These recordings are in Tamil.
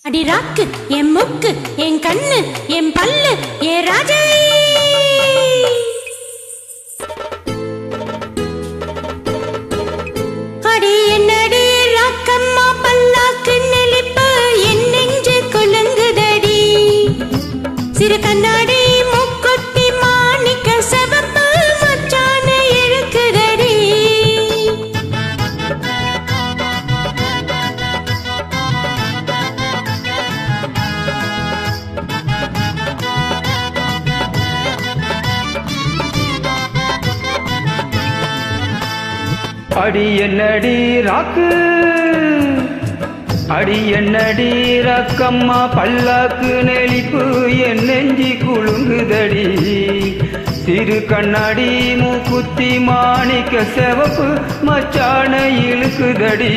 அடி ராக்கு என் முக்கு என் கண்ணு என் பல்லு ஏ ராஜை அடி என்னடி ராக்கம்மா பல்லாக்கு நெளிப்பு என் நெஞ்சு குலுங்குதடி சிறு கண்ணாடி மூக்குத்தி மாணிக்க செவப்பு மச்சான இழுக்குதடி அடி என்னடி ராக்கு அடி என்னடி ராக்கம்மா பல்லாக்கு நெளிப்பு என் நெஞ்சி குலுங்குதடி சிறு கண்ணாடி மூக்குத்தி மாணிக்க செவப்பு மச்சான இழுக்குதடி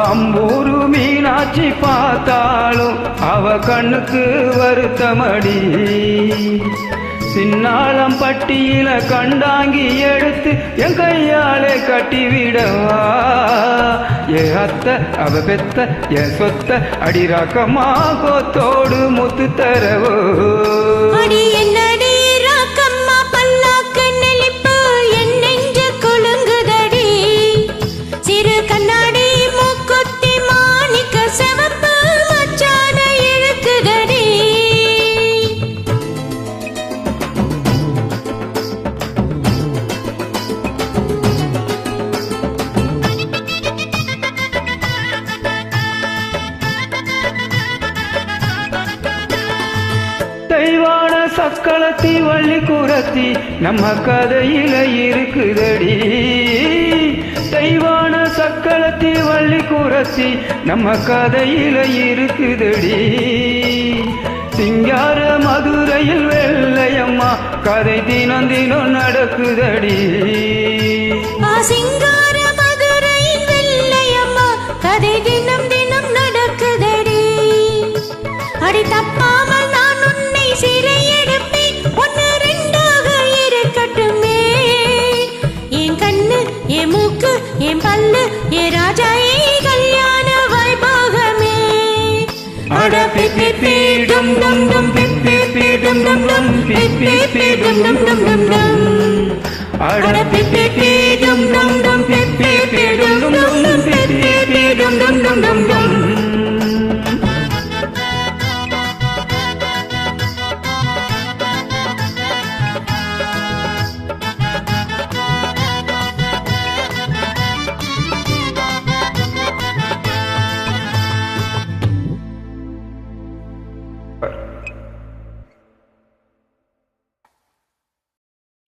அம்பூரு மீனாட்சி பார்த்தாலும் அவ கண்ணுக்கு வருத்தமடி சின்னாளம் பட்டியில கண்டாங்கி எடுத்து என் கையாலே கட்டிவிடவா ஏ அத்தை அவ பெத்த என் சொத்த அடி ராக்கம்மா கோத்தோடு முத்து தரவோ அடி என்னடி ராக்கம்மா பல்லாக்கு நெளிப்பு என் நெஞ்சு குலுங்குதடி சிறு கண்ணாடி மூக்குத்தி மாணிக்க செவப்பு மச்சான இழுக்குதடி தெய்வான சக்களத்தி வள்ளி குரத்தி நம்ம கதையில இருக்குதடி தெய்வான சக்களத்தி வள்ளி குரத்தி நம்ம கதையில இருக்குதடி சிங்கார மதுரையில் வெள்ளையம்மா கதை தினம் தினம் நடக்குதடி சிங்கார மதுரையில் வெள்ளையம்மா கதை தினம் தினம் நடக்குதடி அடி தப்பாமல் நான் உன்னை சிறையெடுப்பேன் ஒன்னு ரெண்டாக இருக்கட்டுமே என் கண்ணு என் மூக்கு என் பல்லு ஏ ராஜா ஏ கல்யாண வைபோகமே அட பிப்பி டும் டும் டும் பிப்பி டும் டும் டும் பிப்பி டும் டும் டும் டும் டும் அட பிப்பி டும் டும் டும் பிப்பி டும் டும் டும் பிப்பி டும் டும் டும் டும்